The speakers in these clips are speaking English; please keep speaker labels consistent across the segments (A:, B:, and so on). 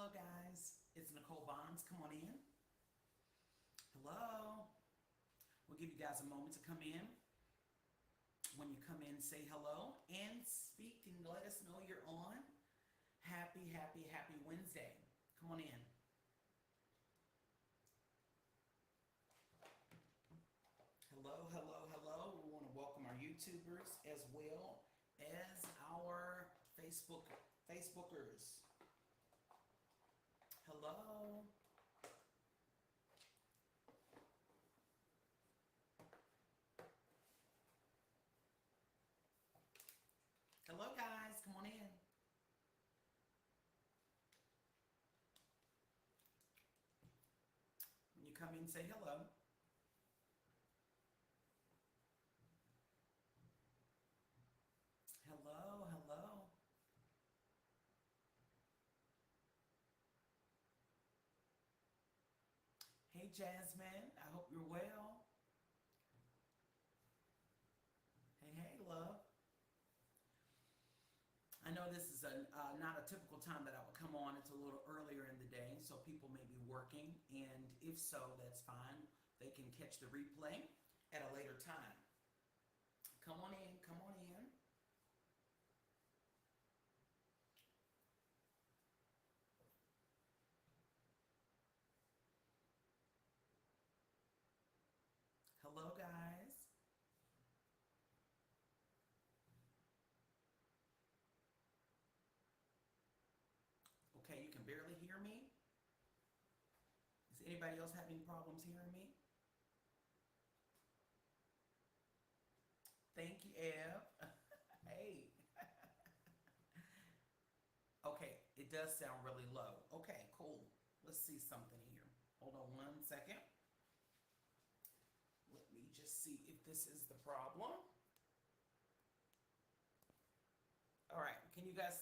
A: Hello, guys. It's Nicole Bonds. Come on in. Hello. We'll give you guys a moment to come in. When you come in, say hello and speak and let us know you're on. Happy, happy, happy Wednesday. Come on in. Hello, hello, hello. We want to welcome our YouTubers as well as our Facebookers. Hello. Hello, guys. Come on in. When you come in, say hello. Hello, hello. Hey, Jasmine. I hope you're well. Hey, hey, love. I know this is not a typical time that I would come on. It's a little earlier in the day, so people may be working. And if so, that's fine. They can catch the replay at a later time. Come on in. Come on in. Hello, guys. Okay, you can barely hear me. Is anybody else having problems hearing me? Thank you, Ev. Hey. Okay, it does sound really low. Okay, cool. Let's see something here. Hold on one second. Let me just see if this is the problem. All right, are you guys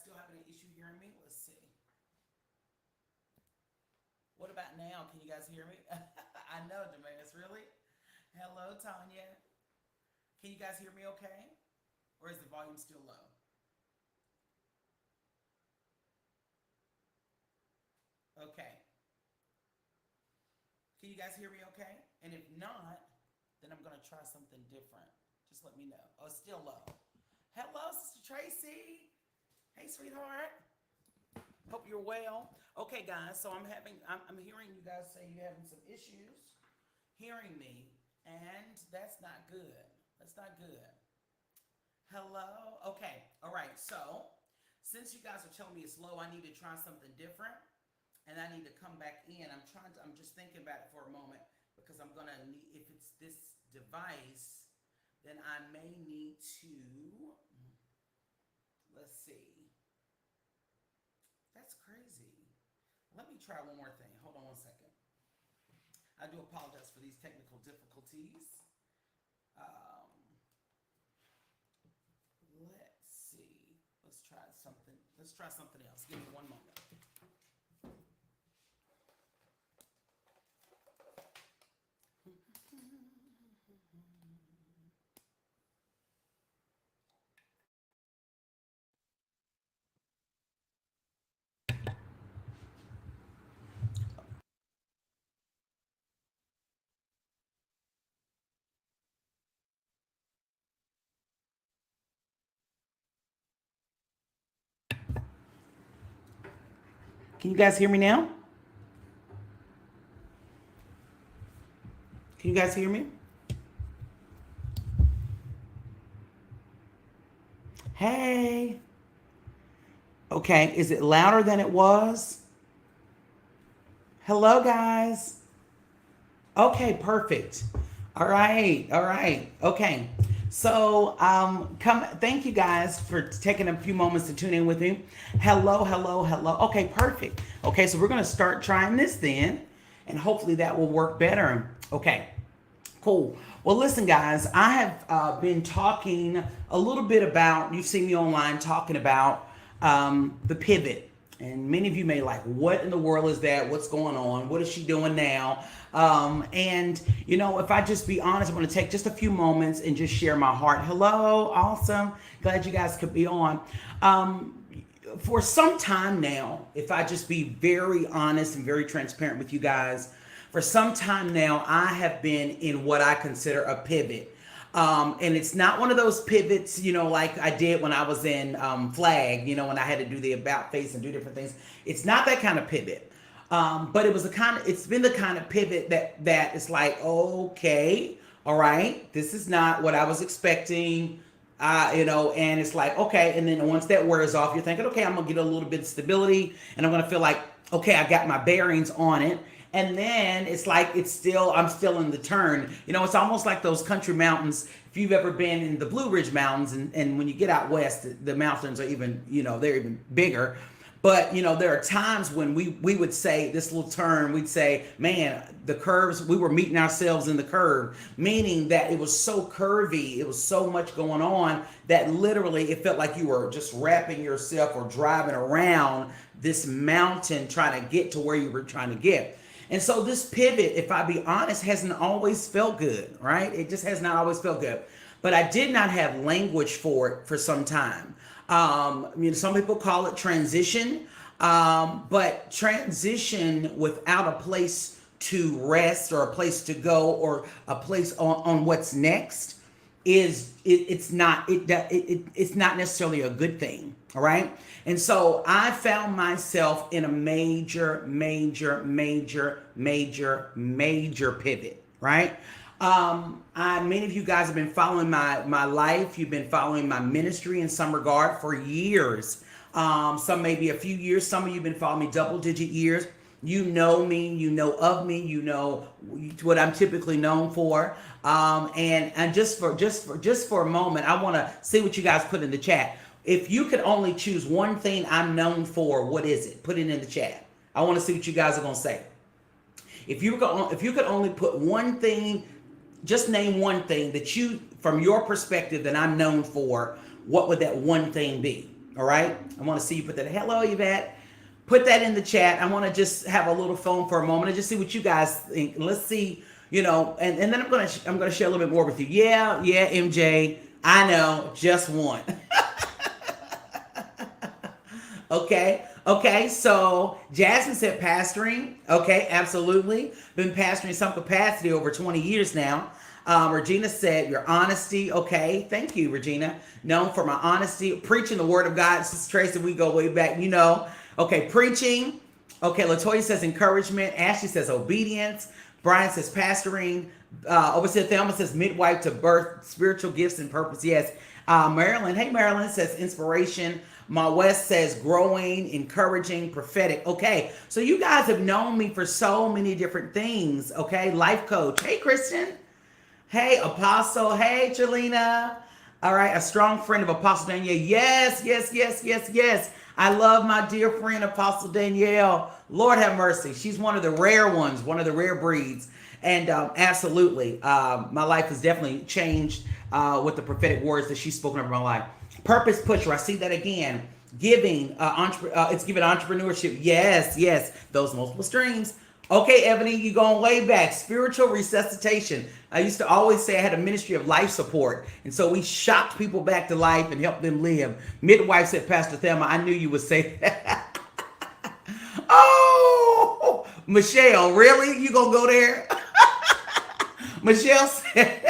A: still having an issue hearing me? Let's see. What about now? Can you guys hear me? I know, Jamaris, really? Hello, Tanya. Can you guys hear me okay? Or is the volume still low? Okay. Can you guys hear me okay? And if not, then I'm going to try something different. Just let me know. Oh, it's still low. Hello, Sister Tracy. Hey, sweetheart. Hope you're well. Okay, guys, so I'm hearing you guys say you're having some issues hearing me, and that's not good. That's not good. Hello? Okay, all right, so since you guys are telling me it's low, I need to try something different, and I need to come back in. I'm just thinking about it for a moment, because I'm gonna need, if it's this device, then I may need to, let's see. That's crazy. Let me try one more thing. Hold on one second. I do apologize for these technical difficulties. Um, let's see. Let's try something. Let's try something else. Give me one moment. Can you guys hear me now? Can you guys hear me? Hey. Okay, is it louder than it was? Hello, guys. Okay, perfect. All right, all right. Okay. So, thank you guys for taking a few moments to tune in with me. Hello, hello, hello. Okay, perfect. Okay, so we're going to start trying this then, and hopefully that will work better. Okay. Cool. Well, listen, guys, I have been talking a little bit about, you've seen me online talking about the pivot. And many of you may like, what in the world is that? What's going on? What is she doing now? And, you know, if I just be honest, I'm going to take just a few moments and just share my heart. Hello. Awesome. Glad you guys could be on. for some time now, if I just be very honest and very transparent with you guys, for some time now, I have been in what I consider a pivot. And it's not one of those pivots, like I did when I was in Flag, when I had to do the about face and do different things. It's not that kind of pivot. But it's been the kind of pivot that it's like, okay, all right, this is not what I was expecting. And it's like, okay. And then once that wears off, you're thinking, okay, I'm going to get a little bit of stability and I'm going to feel like, okay, I got my bearings on it. And then it's like, I'm still in the turn. It's almost like those country mountains. If you've ever been in the Blue Ridge Mountains and when you get out west, the mountains are even, they're even bigger. But, there are times when we would say this little turn, we'd say, man, the curves, we were meeting ourselves in the curve, meaning that it was so curvy. It was so much going on that literally it felt like you were just wrapping yourself or driving around this mountain trying to get to where you were trying to get. And so this pivot, if I be honest, hasn't always felt good, right? It just has not always felt good. But I did not have language for it for some time. Some people call it transition, but transition without a place to rest or a place to go or a place on what's next it's not necessarily a good thing. All right. And so I found myself in a major pivot. Right. Many of you guys have been following my life. You've been following my ministry in some regard for years. Some maybe a few years. Some of you have been following me double-digit years. You know me. You know of me. You know what I'm typically known for. And just for a moment, I want to see what you guys put in the chat. If you could only choose one thing I'm known for, what is it? Put it in the chat. I want to see what you guys are going to say. If you could only put one thing, just name one thing that you, from your perspective, that I'm known for, what would that one thing be? All right. I want to see you put that. Hello, Yvette. Put that in the chat. I want to just have a little phone for a moment and just see what you guys think. Let's see, and then I'm gonna share a little bit more with you. Yeah, MJ. I know, just one. Okay, so Jasmine said pastoring. Okay, absolutely. Been pastoring some capacity over 20 years now. Regina said your honesty. Okay, thank you, Regina. Known for my honesty, preaching the word of God. Sister Tracy, we go way back, Okay, preaching. Okay, Latoya says encouragement. Ashley says obedience. Brian says pastoring. Overseer Thelma says midwife to birth, spiritual gifts and purpose. Yes. Marilyn, hey Marilyn, says inspiration. Ma West says growing, encouraging, prophetic. Okay, so you guys have known me for so many different things. Okay, life coach. Hey Kristen. Hey Apostle. Hey Jelena. All right, a strong friend of Apostle Danielle. Yes. I love my dear friend Apostle Danielle. Lord have mercy. She's one of the rare ones, one of the rare breeds. And absolutely, my life has definitely changed with the prophetic words that she's spoken over my life. Purpose pusher. I see that again. Giving, it's giving entrepreneurship. Yes. Those multiple streams. Okay, Ebony, you going way back. Spiritual resuscitation. I used to always say I had a ministry of life support. And so we shocked people back to life and helped them live. Midwife said, Pastor Thelma, I knew you would say that. Oh, Michelle, really? You gonna go there? Michelle said,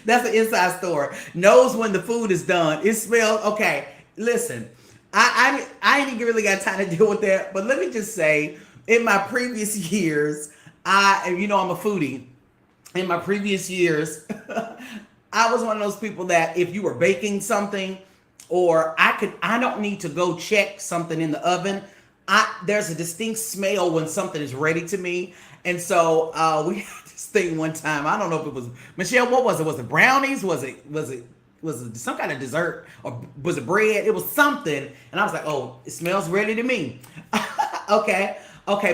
A: that's an inside story. Knows when the food is done. It smells, okay, listen, I ain't really got time to deal with that, but let me just say, in my previous years, I'm a foodie. In my previous years, I was one of those people that if you were baking something, or I don't need to go check something in the oven. There's a distinct smell when something is ready to me. And so we had this thing one time. I don't know if it was, Michelle, what was it? Was it brownies? Was it some kind of dessert? Or was it bread? It was something. And I was like, oh, it smells ready to me. Okay,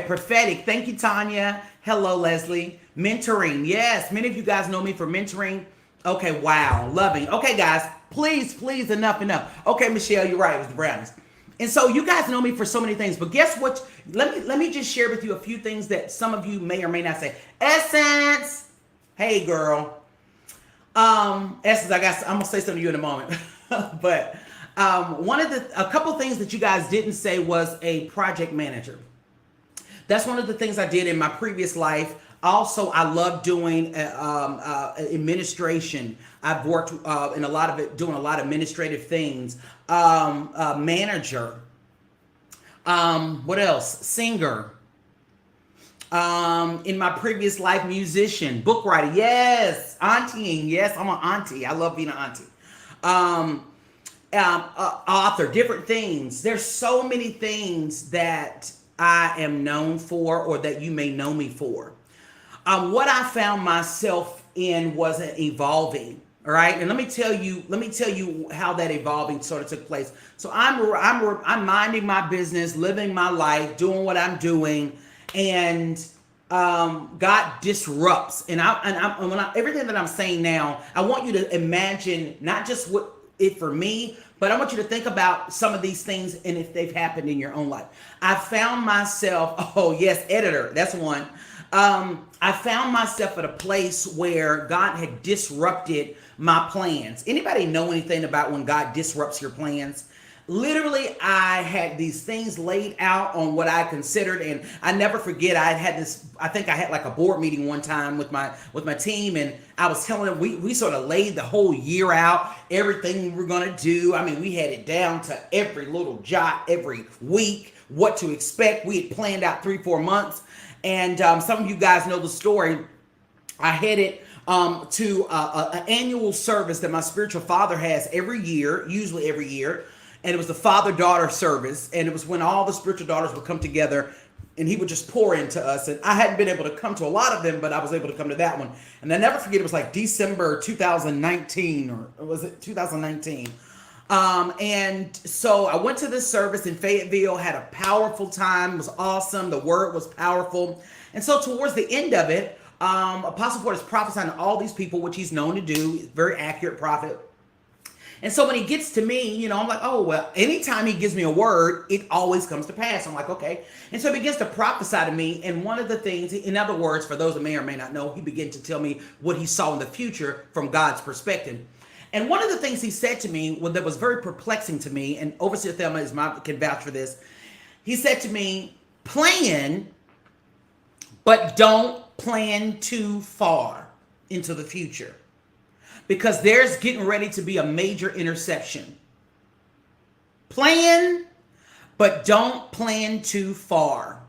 A: prophetic. Thank you, Tanya. Hello, Leslie. Mentoring. Yes, many of you guys know me for mentoring. Okay, wow. Loving. Okay, guys, please, enough. Okay, Michelle, you're right. It was the brownies. And so you guys know me for so many things, but guess what? Let me just share with you a few things that some of you may or may not say. Essence. Hey, girl. Essence, I'm going to say something to you in a moment. But A couple things that you guys didn't say was a project manager. That's one of the things I did in my previous life. Also, I love doing administration. I've worked in a lot of it, doing a lot of administrative things. Manager. What else? Singer. In my previous life, musician, book writer. Yes, auntieing. Yes, I'm an auntie. I love being an auntie. Author, different things. There's so many things that I am known for, or that you may know me for. What I found myself in was an evolving. All right, and let me tell you how that evolving sort of took place. So I'm minding my business, living my life, doing what I'm doing, and God disrupts. And everything that I'm saying now, I want you to imagine not just what it for me, but I want you to think about some of these things and if they've happened in your own life. I found myself, oh yes, editor, that's one. I found myself at a place where God had disrupted my plans. Anybody know anything about when God disrupts your plans? Literally, I had these things laid out on what I considered, and I never forget. I had this. I think I had like a board meeting one time with my team, and I was telling them we sort of laid the whole year out, everything we were gonna do. I mean, we had it down to every little jot, every week, what to expect. We had planned out 3-4 months, and some of you guys know the story. I headed to an annual service that my spiritual father has every year, usually every year. And it was the father-daughter service. And it was when all the spiritual daughters would come together and he would just pour into us. And I hadn't been able to come to a lot of them, but I was able to come to that one. And I never forget, it was like December 2019, or was it 2019? And so I went to this service in Fayetteville, had a powerful time. It was awesome. The word was powerful. And so towards the end of it, Apostle Ford is prophesying to all these people, which he's known to do. He's a very accurate prophet. And so when he gets to me, I'm like, oh, well, anytime he gives me a word, it always comes to pass. I'm like, okay. And so he begins to prophesy to me. And one of the things, in other words, for those that may or may not know, he began to tell me what he saw in the future from God's perspective. And one of the things he said to me that was very perplexing to me, and Overseer Thelma can vouch for this. He said to me, plan, but don't plan too far into the future. Because there's getting ready to be a major interception. Plan, but don't plan too far,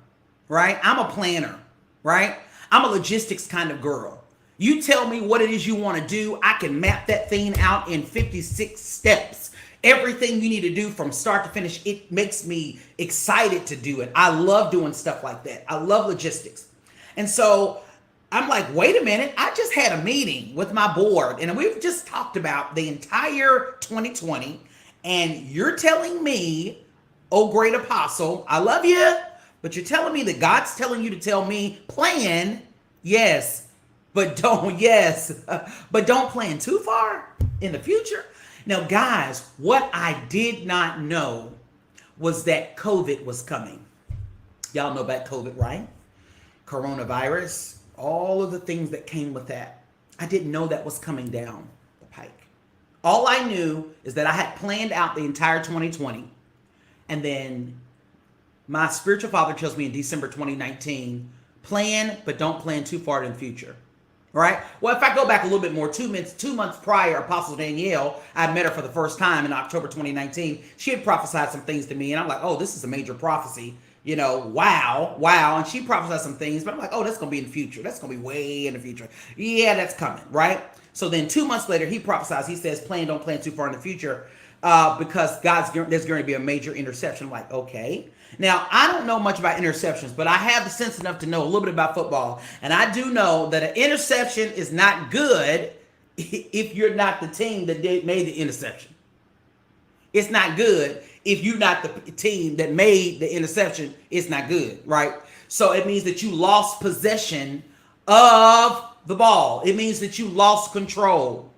A: right? I'm a planner, right? I'm a logistics kind of girl. You tell me what it is you want to do, I can map that thing out in 56 steps. Everything you need to do from start to finish, it makes me excited to do it. I love doing stuff like that. I love logistics. And so I'm like, wait a minute, I just had a meeting with my board and we've just talked about the entire 2020 and you're telling me, oh great apostle, I love you, but you're telling me that God's telling you to tell me, plan, yes, but don't plan too far in the future. Now guys, what I did not know was that COVID was coming. Y'all know about COVID, right? Coronavirus. All of the things that came with that. I didn't know that was coming down the pike. All I knew is that I had planned out the entire 2020. And then my spiritual father tells me in December 2019, plan, but don't plan too far in the future. Right? Well, if I go back a little bit more, 2 months prior, Apostle Danielle, I met her for the first time in October 2019. She had prophesied some things to me. And I'm like, oh, this is a major prophecy. Wow. And she prophesied some things, but I'm like, oh, that's going to be in the future. That's going to be way in the future. Yeah, that's coming, right? So then 2 months later, he prophesies. He says, don't plan too far in the future because there's going to be a major interception. I'm like, okay. Now, I don't know much about interceptions, but I have the sense enough to know a little bit about football. And I do know that an interception is not good if you're not the team that made the interception. It's not good. If you're not the team that made the interception, it's not good, right? So it means that you lost possession of the ball. It means that you lost control.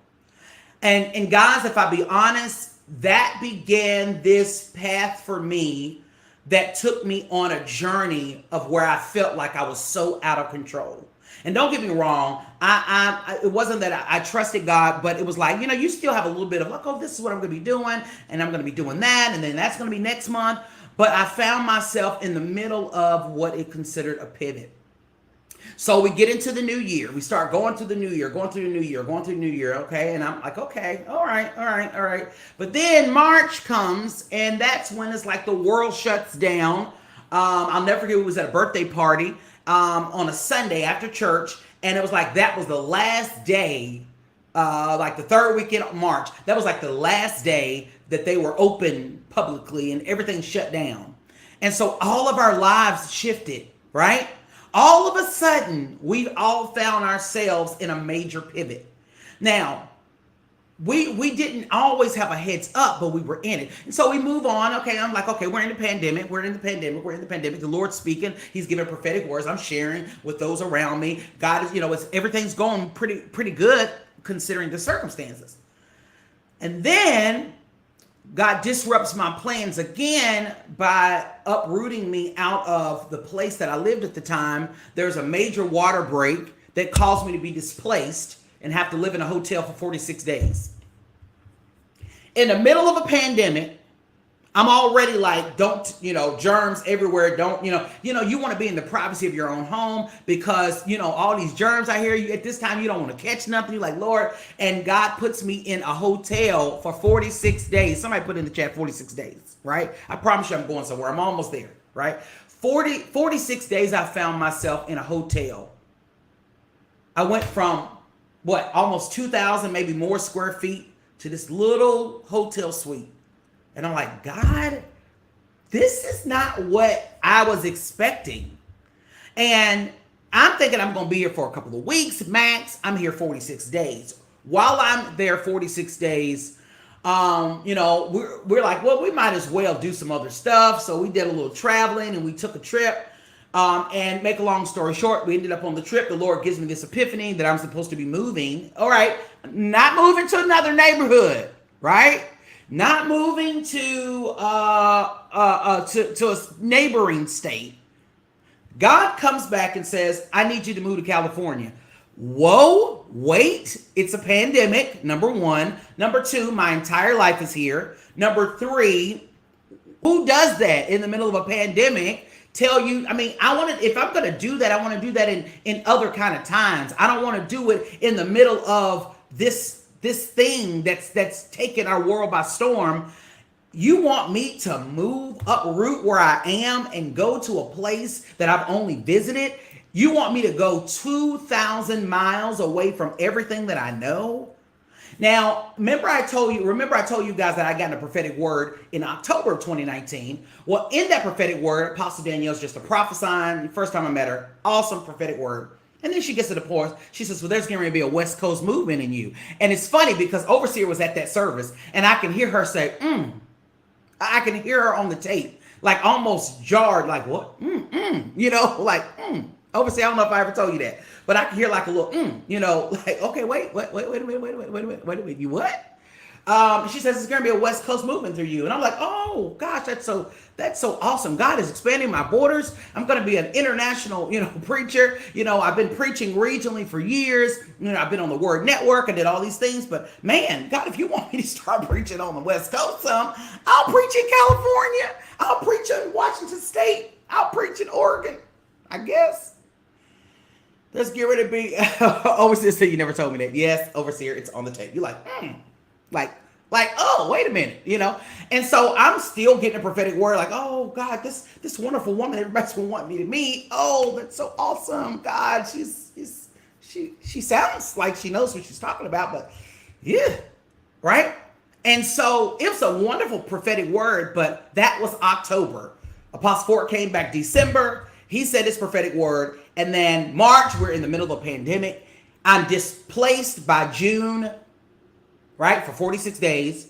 A: And guys, if I be honest, that began this path for me that took me on a journey of where I felt like I was so out of control. And don't get me wrong, it wasn't that I trusted God, but it was like, you still have a little bit of like, oh, this is what I'm going to be doing, and I'm going to be doing that, and then that's going to be next month. But I found myself in the middle of what it considered a pivot. So we get into the new year. We start going through the new year, okay? And I'm like, okay, all right. But then March comes, and that's when it's like the world shuts down. I'll never forget, it was at a birthday party on a Sunday after church, and it was like that was the last day, like the third weekend of March. That was like the last day that they were open publicly, and everything shut down. And so all of our lives shifted, right? All of a sudden, we've all found ourselves in a major pivot. Now, we didn't always have a heads up, but we were in it. And so we move on. Okay, I'm like, okay, we're in the pandemic. The Lord's speaking. He's giving prophetic words. I'm sharing with those around me. God is, everything's going pretty good considering the circumstances. And then God disrupts my plans again by uprooting me out of the place that I lived at the time. There's a major water break that caused me to be displaced and have to live in a hotel for 46 days. In the middle of a pandemic, I'm already like, germs everywhere. Don't, you want to be in the privacy of your own home because, all these germs I hear you at this time, you don't want to catch nothing. You're like, Lord, and God puts me in a hotel for 46 days. Somebody put in the chat 46 days, right? I promise you I'm going somewhere. I'm almost there, right? 46 days I found myself in a hotel. I went from almost 2,000, maybe more square feet to this little hotel suite. And I'm like, God, this is not what I was expecting. And I'm thinking I'm going to be here for a couple of weeks max. I'm here 46 days. While I'm there 46 days, we're like, well, we might as well do some other stuff. So we did a little traveling and we took a trip. And make a long story short, we ended up on the trip. The Lord gives me this epiphany that I'm supposed to be moving. All right, not moving to another neighborhood, right? Not moving to a neighboring state. God comes back and says, I need you to move to California. Whoa, wait, it's a pandemic, number one. Number two, my entire life is here. Number three, who does that in the middle of a pandemic? Tell you, if I'm going to do that, I want to do that in other kind of times. I don't want to do it in the middle of this thing that's taken our world by storm. You want me to move, uproot where I am and go to a place that I've only visited? You want me to go 2,000 miles away from everything that I know? Now, remember I told you guys that I got a prophetic word in October of 2019. Well, in that prophetic word, Apostle Danielle's just a prophesying. First time I met her, awesome prophetic word. And then she gets to the point, she says, well, there's going to be a West Coast movement in you. And it's funny because Overseer was at that service and I can hear her say, I can hear her on the tape, like almost jarred, like what? Overseer, I don't know if I ever told you that, but I can hear like a little, like, okay, wait a minute, you what? She says it's going to be a West Coast movement through you. And I'm like, oh gosh, that's so awesome. God is expanding my borders. I'm going to be an international, preacher. I've been preaching regionally for years. I've been on the Word Network. I did all these things, but man, God, if you want me to start preaching on the West Coast, I'll preach in California. I'll preach in Washington State. I'll preach in Oregon, I guess. Let's get ready to be Overseer. So you never told me that. Yes, Overseer, it's on the tape. You're like, oh, wait a minute, And so I'm still getting a prophetic word, like, oh God, this wonderful woman everybody's gonna want me to meet. Oh, that's so awesome, God. She sounds like she knows what she's talking about, but yeah, right. And so it was a wonderful prophetic word, but that was October. Apostle Ford came back December. He said his prophetic word, and then March, we're in the middle of a pandemic. I'm displaced by June, right, for 46 days.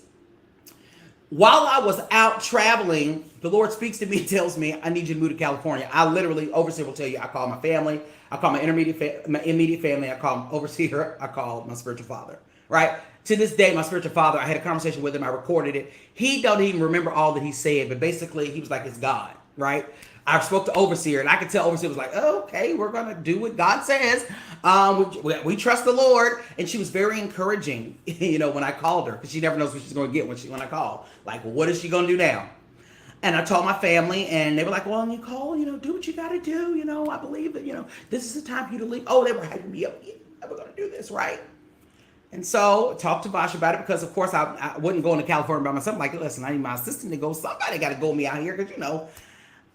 A: While I was out traveling, the Lord speaks to me and tells me, I need you to move to California. I literally, Overseer will tell you, I call my family, I call my immediate family, I call Overseer, I call my spiritual father, right? To this day, my spiritual father, I had a conversation with him, I recorded it. He don't even remember all that he said, but basically he was like, it's God, right? I spoke to overseer, and I could tell overseer was like, oh, okay, we're going to do what God says. We trust the Lord. And she was very encouraging, when I called her, because she never knows what she's going to get when I call. Like, well, what is she going to do now? And I told my family, and they were like, well, Nicole, do what you got to do. I believe that, this is the time for you to leave. Oh, they were hyping me up. Yeah, we're going to do this, right? And so I talked to Vash about it because, of course, I wouldn't go into California by myself. I'm like, listen, I need my assistant to go. Somebody got to go me out here because,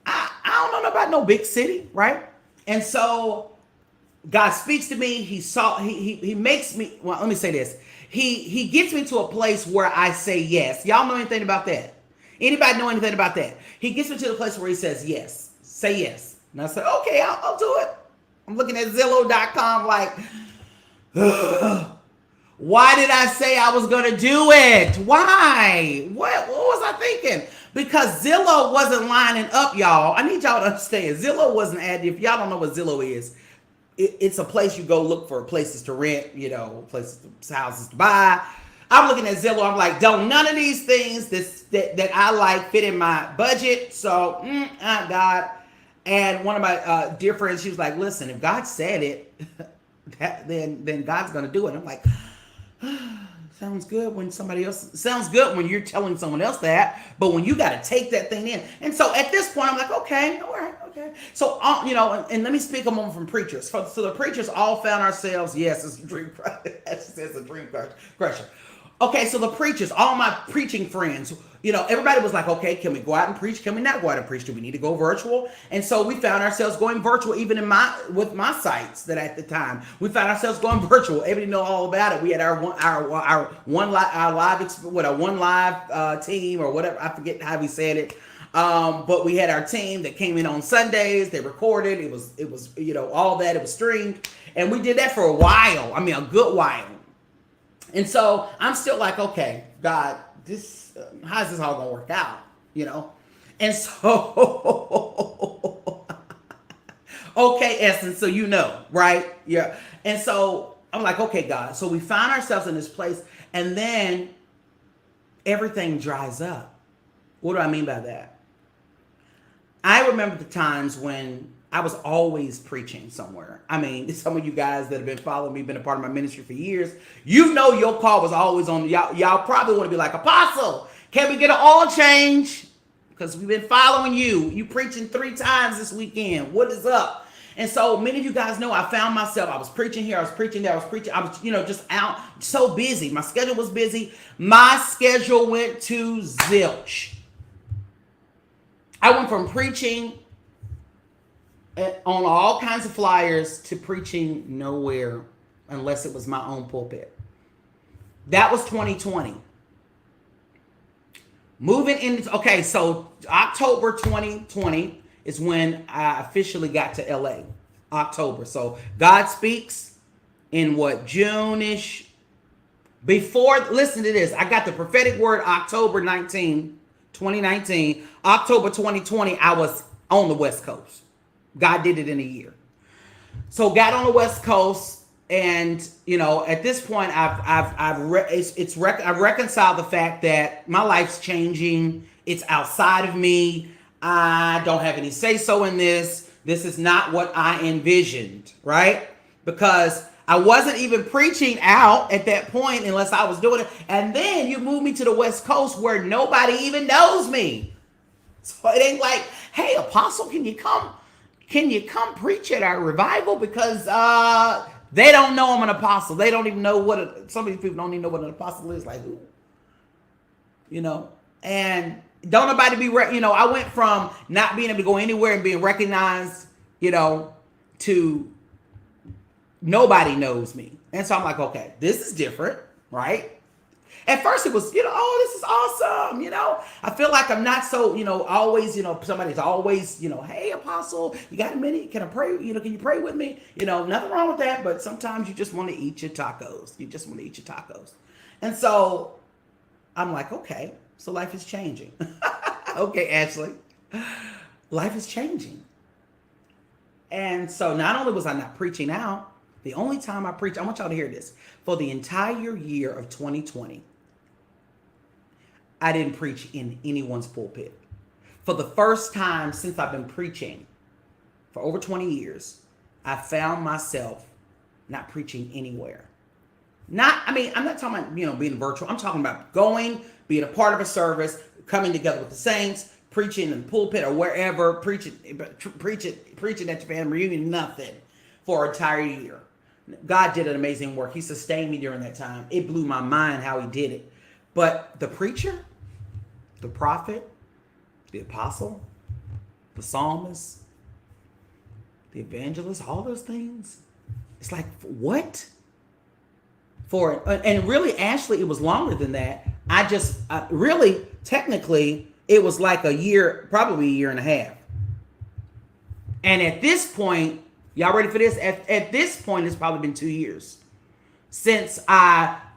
A: I don't know about no big city, right? And so God speaks to me. He makes me, well, let me say this. He gets me to a place where I say yes. Y'all know anything about that? Anybody know anything about that? He gets me to the place where he says yes. Say yes. And I said, okay, I'll do it. I'm looking at Zillow.com like, ugh. Why did I say I was going to do it? Why? What was I thinking? Because Zillow wasn't lining up, y'all. I need y'all to understand. Zillow wasn't adding. If y'all don't know what Zillow is, it's a place you go look for places to rent, places, houses to buy. I'm looking at Zillow. I'm like, don't none of these things that I like fit in my budget. So, God. And one of my dear friends, she was like, listen, if God said it, then God's going to do it. I'm like, sounds good when sounds good when you're telling someone else that, but when you got to take that thing in. And so at this point, I'm like, okay, all right, okay. So, and let me speak a moment from preachers. So the preachers all found ourselves, yes, it's a dream, it's a dream crusher. Okay, so the preachers, all my preaching friends, everybody was like, okay, can we go out and preach? Can we not go out and preach? Do we need to go virtual? And so we found ourselves going virtual, even with my sites that at the time we found ourselves going virtual. Everybody know all about it. We had our one live team or whatever. I forget how we said it. But we had our team that came in on Sundays. They recorded. It was all that. It was streamed, and we did that for a while. I mean, a good while. And so I'm still like, okay, God, this how's this all gonna work out, And so, okay, Essence, so right? Yeah. And so I'm like, okay, God. So we found ourselves in this place, and then everything dries up. What do I mean by that? I remember the times when I was always preaching somewhere. I mean, some of you guys that have been following me, been a part of my ministry for years, your call was always on. Y'all probably want to be like, Apostle, can we get an oil change? Because we've been following you. You preaching 3 times this weekend. What is up? And so many of you guys know I found myself, I was preaching here, I was preaching there, I was preaching, I was, just out so busy. My schedule was busy. My schedule went to zilch. I went from preaching on all kinds of flyers to preaching nowhere unless it was my own pulpit. That was 2020. Moving into, okay, so October 2020 is when I officially got to LA. October. So God speaks in June-ish. Listen to this. I got the prophetic word October 2019. October 2020, I was on the West Coast. God did it in a year. So got on the West Coast, and at this point, I've reconciled the fact that my life's changing. It's outside of me. I don't have any say so in this. This is not what I envisioned, right? Because I wasn't even preaching out at that point unless I was doing it. And then you move me to the West Coast where nobody even knows me. So it ain't like, hey, Apostle, can you come preach at our revival? Because they don't know I'm an apostle. They don't even know some of these people don't even know what an apostle is. Like, who? And don't nobody be, I went from not being able to go anywhere and being recognized, to nobody knows me. And so I'm like, okay, this is different, right? At first it was, oh, this is awesome. I feel like I'm not so, always, somebody's always, hey, Apostle, you got a minute? Can I pray? Can you pray with me? Nothing wrong with that. But sometimes you just want to eat your tacos. And so I'm like, okay, so life is changing. Okay, Ashley, life is changing. And so not only was I not preaching out, the only time I preached, I want y'all to hear this, for the entire year of 2020, I didn't preach in anyone's pulpit. For the first time since I've been preaching for over 20 years, I found myself not preaching anywhere. I'm not talking about, being virtual. I'm talking about going, being a part of a service, coming together with the saints, preaching in the pulpit or wherever, preaching at your family reunion, nothing for an entire year. God did an amazing work. He sustained me during that time. It blew my mind how he did it. But the preacher, the prophet, the apostle, the psalmist, the evangelist, all those things, it's like, what? And really, Ashley, it was longer than that. Really, technically, it was like a year, probably a year and a half. And at this point, y'all ready for this? At this point, it's probably been 2 years since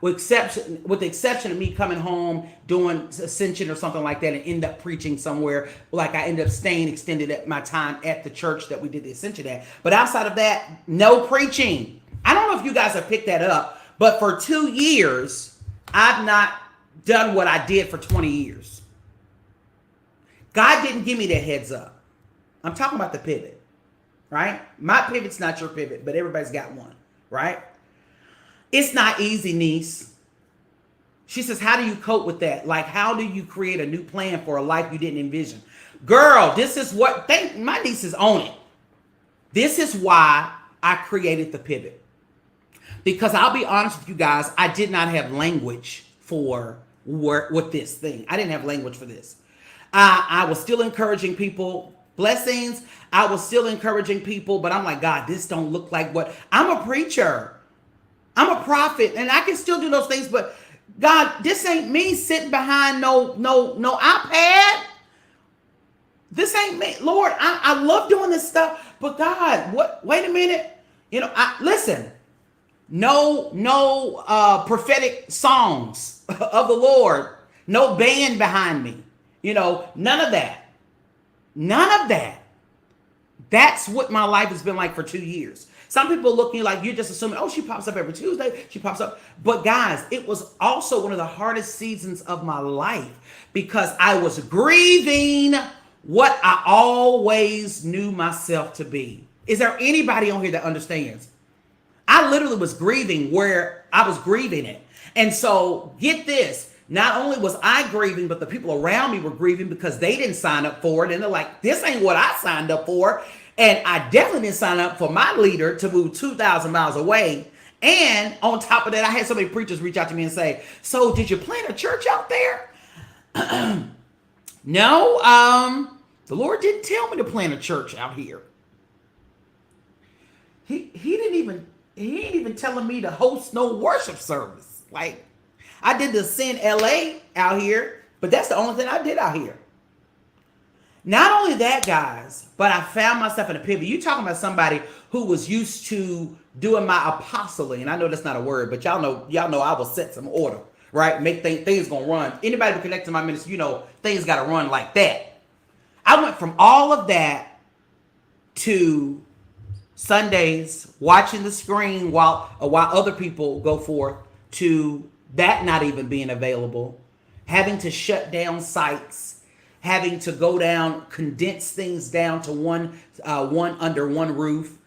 A: with the exception of me coming home, doing Ascension or something like that, and end up preaching somewhere. Like I ended up staying extended at my time at the church that we did the Ascension at. But outside of that, no preaching. I don't know if you guys have picked that up, but for 2 years, I've not done what I did for 20 years. God didn't give me that heads up. I'm talking about the pivot, right? My pivot's not your pivot, but everybody's got one, right? It's not easy, niece. She says, how do you cope with that? Like, how do you create a new plan for a life you didn't envision? Girl, this is what, my niece is on it. This is why I created the pivot. Because I'll be honest with you guys, I did not have language for with this thing. I didn't have language for this. I was still encouraging people. Blessings. I was still encouraging people, but I'm like, God, this don't look like what, I'm a preacher. I'm a prophet, and I can still do those things, but God, this ain't me sitting behind no iPad. This ain't me. Lord, I love doing this stuff, but God, what? Wait a minute. Listen. No prophetic songs of the Lord. No band behind me. None of that. None of that. That's what my life has been like for 2 years. Some people look at you like you're just assuming, oh, she pops up every Tuesday. She pops up. But guys, it was also one of the hardest seasons of my life because I was grieving what I always knew myself to be. Is there anybody on here that understands? I literally was grieving where I was grieving it. And so get this. Not only was I grieving, but the people around me were grieving because they didn't sign up for it. And they're like, this ain't what I signed up for. And I definitely didn't sign up for my leader to move 2,000 miles away. And on top of that, I had so many preachers reach out to me and say, so did you plant a church out there? No, the Lord didn't tell me to plant a church out here. He ain't even telling me to host no worship service. Like, I did the Sin LA out here, but that's the only thing I did out here. Not only that, guys, but I found myself in a pivot. You talking about somebody who was used to doing my apostling, and I know that's not a word, but y'all know I will set some order, right? Make things gonna run. Anybody who connects to my ministry, things gotta run like that. I went from all of that to Sundays watching the screen while other people go forth, to that not even being available, having to shut down sites, having to go down, condense things down to one under one roof.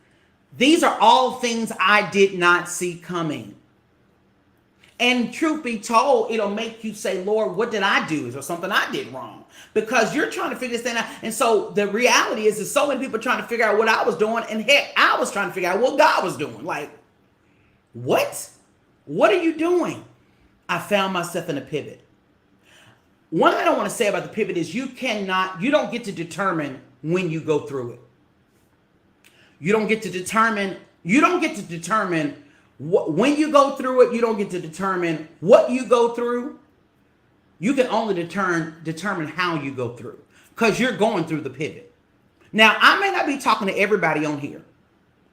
A: These are all things I did not see coming. And truth be told, it'll make you say, Lord, what did I do? Is there something I did wrong? Because you're trying to figure this thing out. And so the reality is so many people trying to figure out what I was doing. And heck, I was trying to figure out what God was doing. Like, what? What are you doing? I found myself in a pivot. One thing I don't want to say about the pivot is you don't get to determine when you go through it. You don't get to determine when you go through it. You don't get to determine what you go through. You can only determine how you go through, because you're going through the pivot. Now, I may not be talking to everybody on here,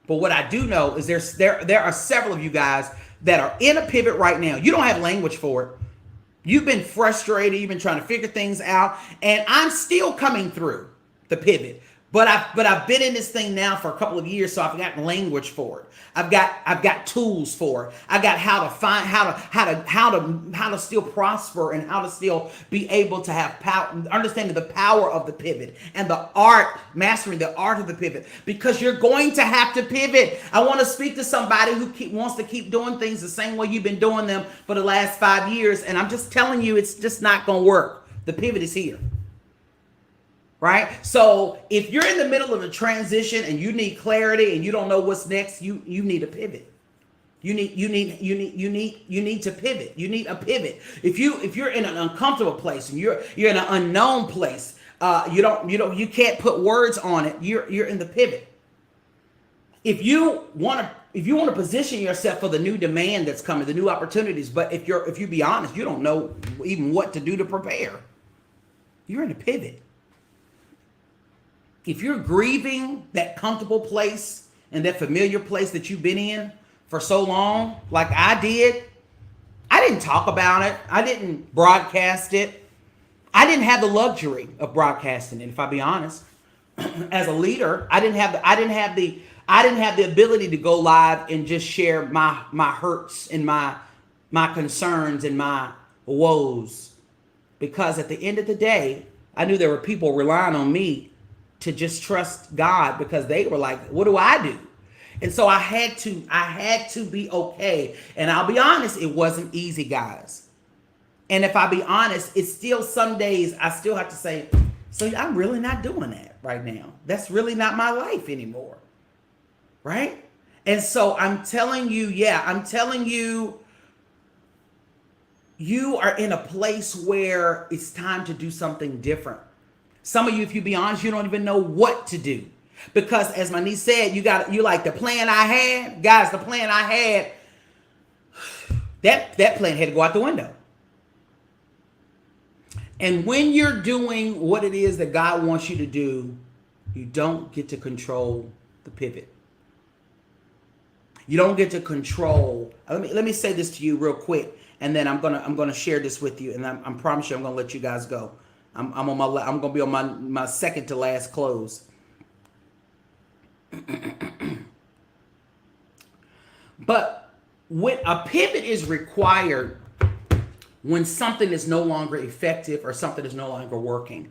A: but what I do know is there are several of you guys that are in a pivot right now. You don't have language for it. You've been frustrated. You've been trying to figure things out. And I'm still coming through the pivot.
B: But I've been in this thing now for a couple of years, so I've got language for it. I've got tools for it. I got how to find how to still prosper and how to still be able to have power, understanding the power of the pivot and the art, mastering the art of the pivot, because you're going to have to pivot. I want to speak to somebody who wants to keep doing things the same way you've been doing them for the last 5 years, and I'm just telling you, it's just not going to work. The pivot is here. Right? So if you're in the middle of a transition and you need clarity and you don't know what's next, you need a pivot. You need to pivot. You need a pivot. If you're in an uncomfortable place and you're in an unknown place, you can't put words on it. You're in the pivot. If you want to position yourself for the new demand that's coming, the new opportunities, but if you be honest, you don't know even what to do to prepare. You're in a pivot. If you're grieving that comfortable place and that familiar place that you've been in for so long, like I did, I didn't talk about it. I didn't broadcast it. I didn't have the luxury of broadcasting it, if I be honest. As a leader, I didn't have the ability to go live and just share my hurts and my concerns and my woes. Because at the end of the day, I knew there were people relying on me to just trust God, because they were like, what do I do? And so I had to be okay. And I'll be honest, it wasn't easy, guys. And if I be honest, it's still some days I still have to say, so I'm really not doing that right now. That's really not my life anymore. Right? And so I'm telling you, you are in a place where it's time to do something different. Some of you, if you be honest, you don't even know what to do. Because as my niece said, you like the plan I had. Guys, the plan I had, that plan had to go out the window. And when you're doing what it is that God wants you to do, you don't get to control the pivot. You don't get to control. Let me say this to you real quick, and then I'm gonna share this with you, and I promise you I'm gonna let you guys go. I'm gonna be on my second to last close. But when a pivot is required, when something is no longer effective or something is no longer working.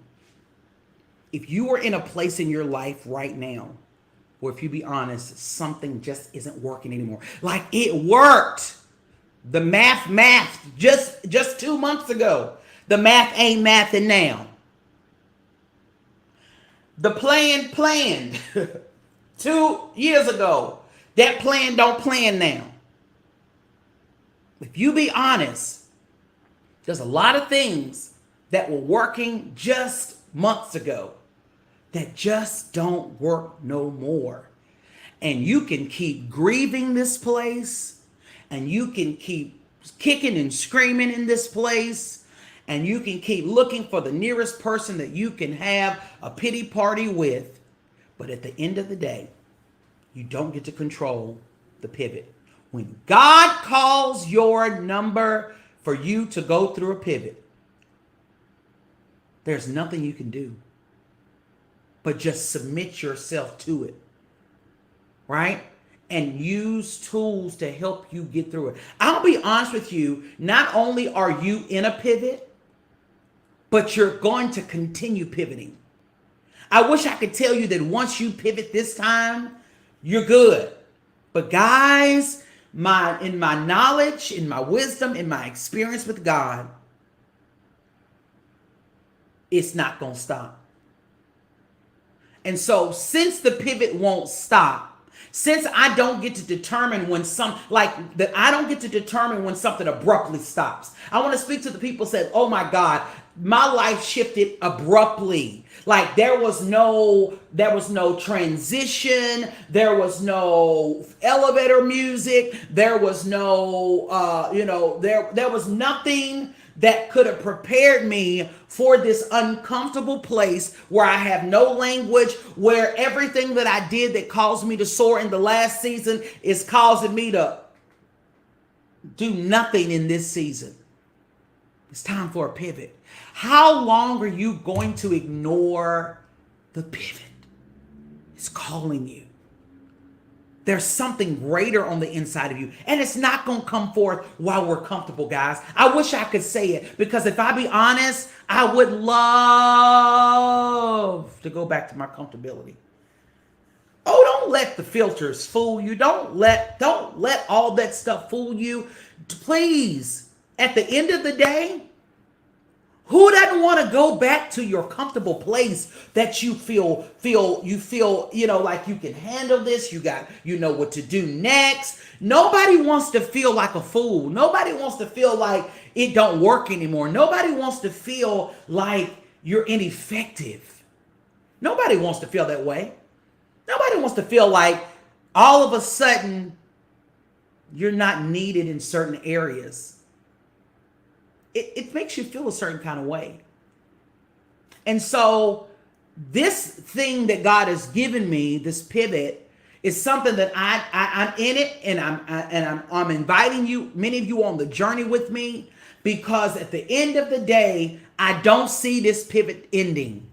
B: If you are in a place in your life right now where, if you be honest, something just isn't working anymore, like it worked, the math just 2 months ago. The math ain't mathing now. The plan planned 2 years ago. That plan don't plan now. If you be honest, there's a lot of things that were working just months ago that just don't work no more. And you can keep grieving this place, and you can keep kicking and screaming in this place, and you can keep looking for the nearest person that you can have a pity party with. But at the end of the day, you don't get to control the pivot. When God calls your number for you to go through a pivot, there's nothing you can do but just submit yourself to it, right? And use tools to help you get through it. I'll be honest with you, not only are you in a pivot, but you're going to continue pivoting. I wish I could tell you that once you pivot this time, you're good. But guys, in my knowledge, in my wisdom, in my experience with God, it's not going to stop. And so since the pivot won't stop, since I don't get to determine when I don't get to determine when something abruptly stops. I want to speak to the people who said, oh my God, my life shifted abruptly. Like there was no transition. There was no elevator music. There was no, there was nothing that could have prepared me for this uncomfortable place where I have no language, where everything that I did that caused me to soar in the last season is causing me to do nothing in this season. It's time for a pivot. How long are you going to ignore the pivot? He's calling you. There's something greater on the inside of you. And it's not going to come forth while we're comfortable, guys. I wish I could say it, because if I be honest, I would love to go back to my comfortability. Oh, don't let the filters fool you. Don't let all that stuff fool you. Please, at the end of the day, who doesn't want to go back to your comfortable place that you feel, like you can handle this, you know what to do next. Nobody wants to feel like a fool. Nobody wants to feel like it don't work anymore. Nobody wants to feel like you're ineffective. Nobody wants to feel that way. Nobody wants to feel like all of a sudden you're not needed in certain areas. It makes you feel a certain kind of way. And so this thing that God has given me, this pivot, is something that I'm in it, and I'm inviting you, many of you, on the journey with me, because at the end of the day, I don't see this pivot ending.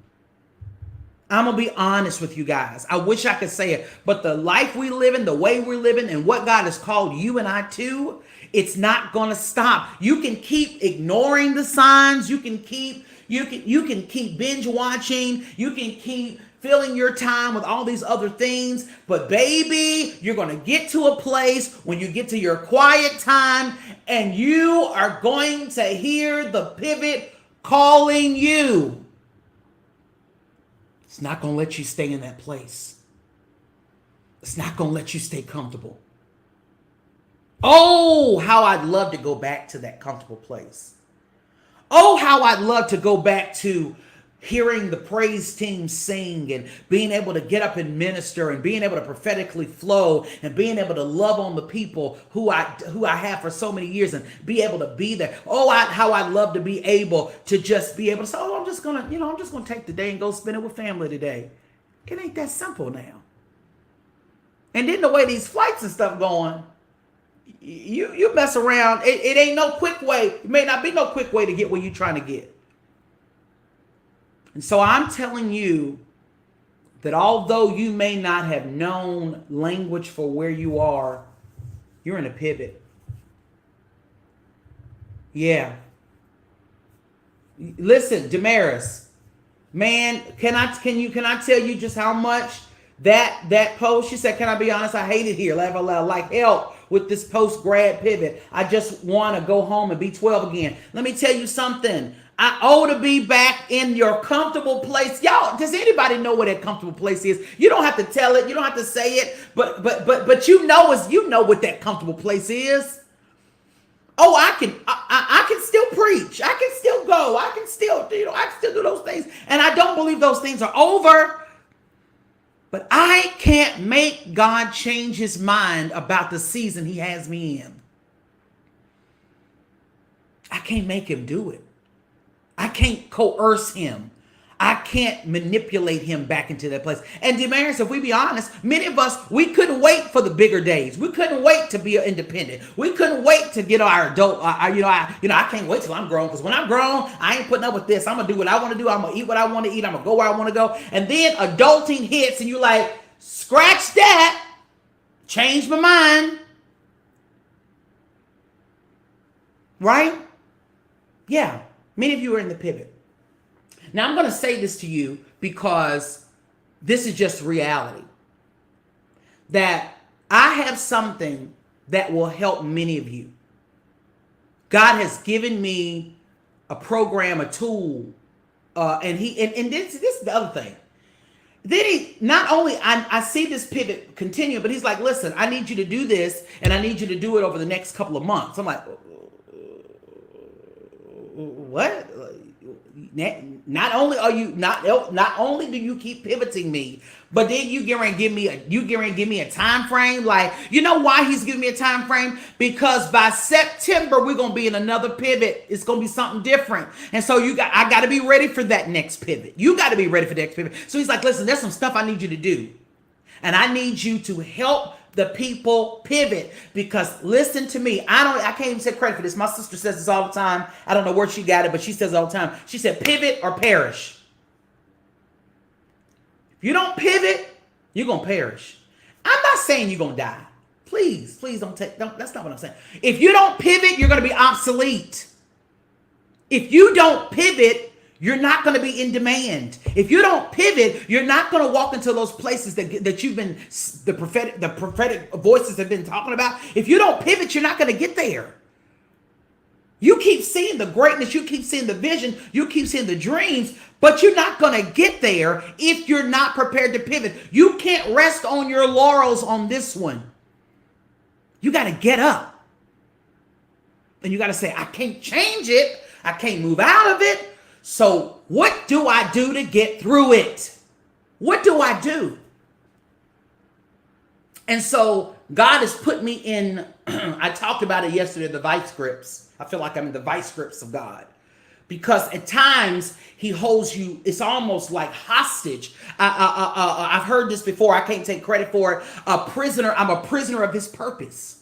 B: I'm going to be honest with you guys. I wish I could say it, but the life we live in, the way we're living, and what God has called you and I to, it's not going to stop. You can keep ignoring the signs. You can keep binge watching. You can keep filling your time with all these other things. But baby, you're going to get to a place when you get to your quiet time, and you are going to hear the pivot calling you. It's not going to let you stay in that place. It's not going to let you stay comfortable. Oh, how I'd love to go back to that comfortable place. Oh, how I'd love to go back to hearing the praise team sing and being able to get up and minister and being able to prophetically flow and being able to love on the people who I have for so many years and be able to be there. Oh, how I'd love to be able to just be able to say, oh, I'm just going to take the day and go spend it with family today. It ain't that simple now. And then the way these flights and stuff going, you mess around. It ain't no quick way. It may not be no quick way to get where you're trying to get. And so I'm telling you that although you may not have known language for where you are, you're in a pivot. Yeah. Listen, Damaris, man, can I tell you just how much that post? She said, can I be honest? I hate it here. Laugh out loud. Like help with this post-grad pivot. I just want to go home and be 12 again. Let me tell you something. I owe to be back in your comfortable place. Y'all, does anybody know what that comfortable place is? You don't have to tell it. You don't have to say it. But you know what that comfortable place is. Oh, I can still preach. I can still go. I can still do those things. And I don't believe those things are over. But I can't make God change his mind about the season he has me in. I can't make him do it. I can't coerce him. I can't manipulate him back into that place. And Damaris, if we be honest, many of us, we couldn't wait for the bigger days. We couldn't wait to be independent. We couldn't wait to get our adult. I can't wait till I'm grown, because when I'm grown, I ain't putting up with this. I'm gonna do what I want to do. I'm gonna eat what I want to eat. I'm gonna go where I want to go. And then adulting hits, and you're like, scratch that. Change my mind. Right? Yeah. Many of you are in the pivot. Now, I'm going to say this to you because this is just reality. That I have something that will help many of you. God has given me a program, a tool, and this is the other thing. Then he, not only, I see this pivot continue, but he's like, listen, I need you to do this, and I need you to do it over the next couple of months. I'm like, what? Not only do you keep pivoting me, but then you guarantee give me a time frame. Like, you know why he's giving me a time frame? Because by September we're gonna be in another pivot. It's gonna be something different, and so I got to be ready for that next pivot. You got to be ready for the next pivot. So he's like, listen, there's some stuff I need you to do, and I need you to help the people pivot. Because listen to me, I can't even take credit for this. My sister says this all the time. I don't know where she got it, but she says it all the time. She said, pivot or perish. If you don't pivot, You're going to perish. I'm not saying you're going to die. Please, please don't, that's not what I'm saying. If you don't pivot, you're going to be obsolete. If you don't pivot, you're not going to be in demand. If you don't pivot, you're not going to walk into those places that you've been, the prophetic voices have been talking about. If you don't pivot, you're not going to get there. You keep seeing the greatness, you keep seeing the vision, you keep seeing the dreams, but you're not going to get there if you're not prepared to pivot. You can't rest on your laurels on this one. You got to get up. And you got to say, I can't change it. I can't move out of it. So what do I do to get through it? What do I do? And so God has put me in, I talked about it yesterday, the vice grips. I feel like I'm in the vice grips of God. Because at times he holds you, it's almost like hostage. I've heard this before, I can't take credit for it. I'm a prisoner of his purpose.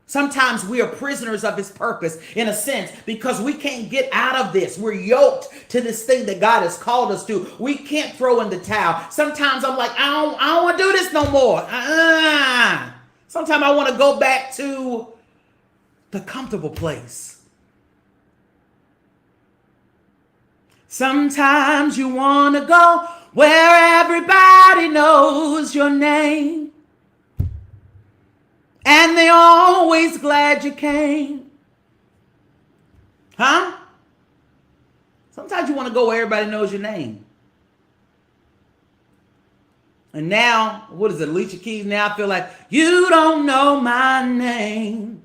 B: Sometimes we are prisoners of his purpose in a sense because we can't get out of this. We're yoked to this thing that God has called us to. We can't throw in the towel. Sometimes I'm like, I don't want to do this no more. Sometimes I want to go back to the comfortable place. Sometimes you want to go where everybody knows your name. And they're always glad you came. Huh? Sometimes you want to go where everybody knows your name. And now, what is it, Alicia Keys? Now I feel like, you don't know my name.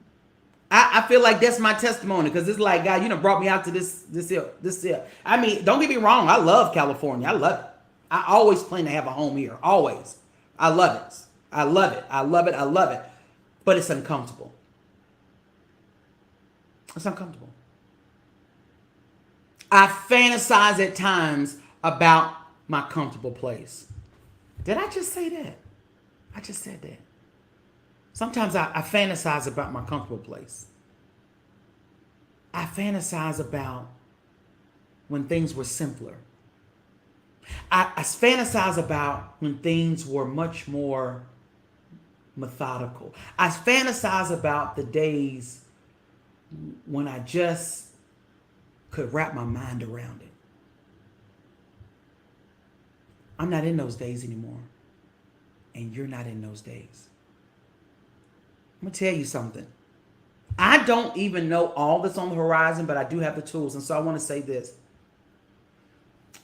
B: I feel like that's my testimony because it's like, God, you done brought me out to this here. I mean, don't get me wrong. I love California. I love it. I always plan to have a home here. Always. I love it. I love it. I love it. I love it. But it's uncomfortable. It's uncomfortable. I fantasize at times about my comfortable place. Did I just say that? I just said that. Sometimes I fantasize about my comfortable place. I fantasize about when things were simpler. I fantasize about when things were much more methodical. I fantasize about the days when I just could wrap my mind around it. I'm not in those days anymore. And you're not in those days. I'm going to tell you something. I don't even know all that's on the horizon, but I do have the tools. And so I want to say this.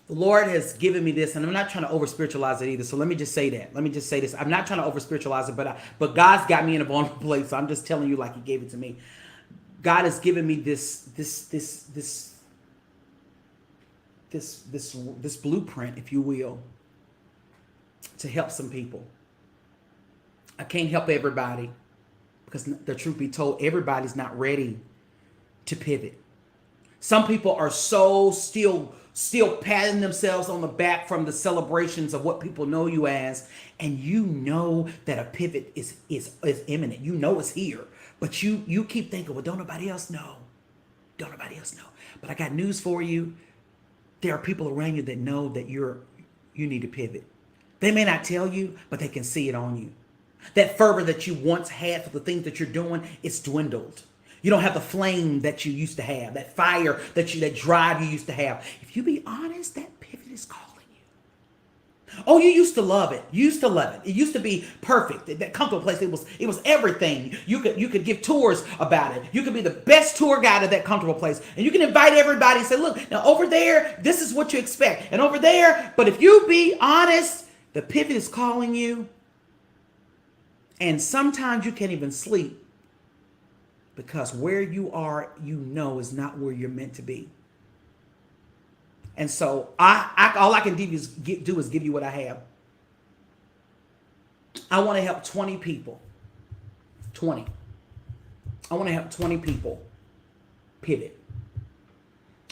B: The Lord has given me this, and I'm not trying to over spiritualize it either. So let me just say that. Let me just say this. I'm not trying to over spiritualize it, but God's got me in a vulnerable place. So I'm just telling you like He gave it to me. God has given me this blueprint, if you will, to help some people. I can't help everybody because the truth be told, everybody's not ready to pivot. Some people are so still patting themselves on the back from the celebrations of what people know you as, and you know that a pivot is imminent. You know it's here, but you keep thinking, well, don't nobody else know. Don't nobody else know. But I got news for you. There are people around you that know that you need to pivot. They may not tell you, but they can see it on you. That fervor that you once had for the things that you're doing, it's dwindled. You don't have the flame that you used to have, that fire that drive you used to have. If you be honest, that pivot is calling you. Oh, you used to love it. You used to love it. It used to be perfect. That comfortable place, it was everything. You could give tours about it. You could be the best tour guide of that comfortable place. And you can invite everybody and say, look, now over there, this is what you expect. And over there, but if you be honest, the pivot is calling you. And sometimes you can't even sleep. Because where you are, is not where you're meant to be. And so all I can do is give you what I have. I want to help 20 people. 20. I want to help 20 people pivot.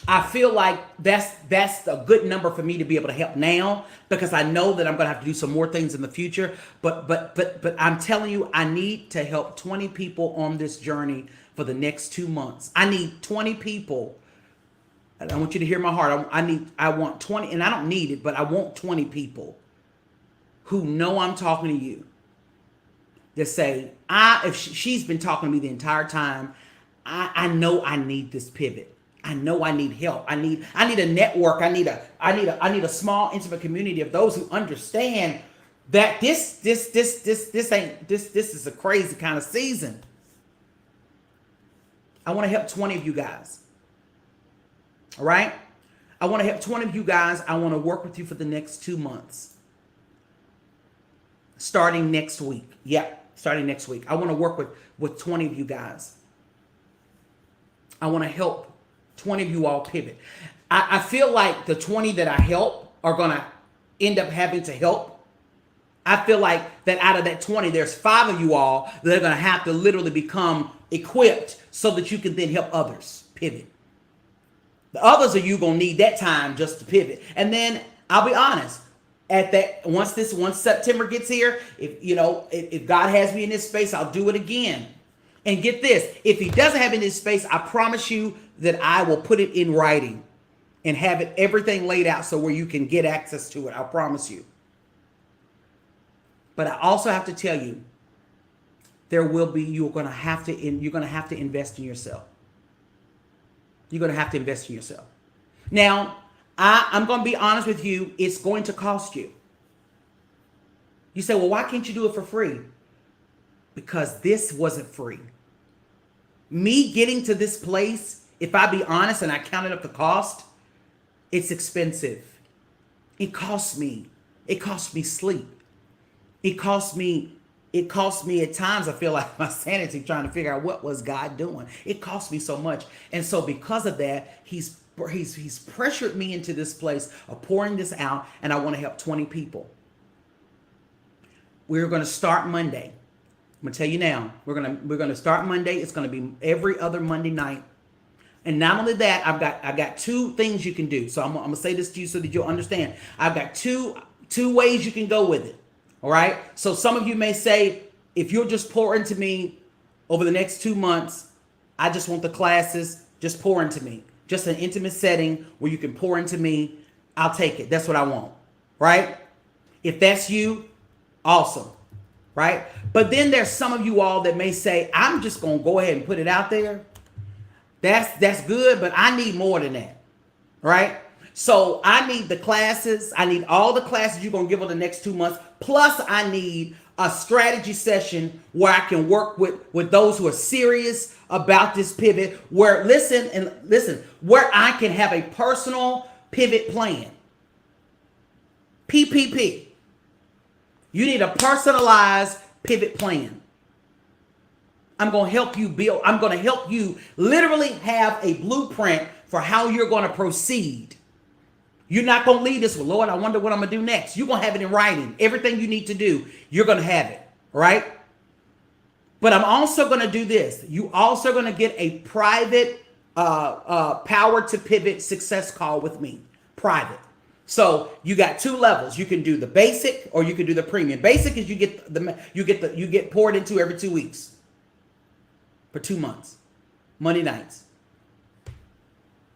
B: I feel like that's a good number for me to be able to help now because I know that I'm going to have to do some more things in the future. But I'm telling you, I need to help 20 people on this journey for the next 2 months. I need 20 people. I want you to hear my heart. I want 20, and I don't need it, but I want 20 people who know I'm talking to you that say, if she's been talking to me the entire time, I know I need this pivot. I know I need help. I need a network. I need a small, intimate community of those who understand that this is a crazy kind of season. I want to help 20 of you guys. All right? I want to help 20 of you guys. I want to work with you for the next 2 months. Starting next week. Yeah, starting next week. I want to work with 20 of you guys. I want to help 20 of you all pivot. I feel like the 20 that I help are going to end up having to help. I feel like that out of that 20, there's 5 of you all that are going to have to literally become equipped so that you can then help others pivot. The others of you going to need that time just to pivot. And then I'll be honest, at that once September gets here, if God has me in this space, I'll do it again. And get this, if he doesn't have it in this space, I promise you that I will put it in writing and have it everything laid out so where you can get access to it. I promise you. But I also have to tell you, you're going to have to invest in yourself. You're going to have to invest in yourself. Now, I'm going to be honest with you. It's going to cost you. You say, well, why can't you do it for free? Because this wasn't free. Me getting to this place, if I be honest and I counted up the cost, it's expensive. It costs me. It costs me sleep. It costs me at times, I feel like my sanity trying to figure out what was God doing. It cost me so much. And so because of that, he's pressured me into this place of pouring this out, and I want to help 20 people. We're going to start Monday. I'm going to tell you now, we're going to start Monday. It's going to be every other Monday night. And not only that, I've got 2 things you can do. So I'm going to say this to you so that you'll understand. I've got two ways you can go with it. All right. So some of you may say, if you'll just pour into me over the next 2 months, I just want the classes, just pour into me. Just an intimate setting where you can pour into me. I'll take it. That's what I want. Right. If that's you, awesome. Right. But then there's some of you all that may say, I'm just going to go ahead and put it out there. That's good, but I need more than that. Right. So I need the classes. I need all the classes you're going to give over the next 2 months. Plus, I need a strategy session where I can work with those who are serious about this pivot. Where where I can have a personal pivot plan. PPP. You need a personalized pivot plan. I'm going to help you build. I'm going to help you literally have a blueprint for how you're going to proceed. You're not going to leave this with, Lord, I wonder what I'm going to do next. You're going to have it in writing. Everything you need to do, you're going to have it, right? But I'm also going to do this. You also going to get a private Power to Pivot success call with me, private. So you got 2 levels. You can do the basic or you can do the premium. Basic is you get poured into every 2 weeks for 2 months, Monday nights.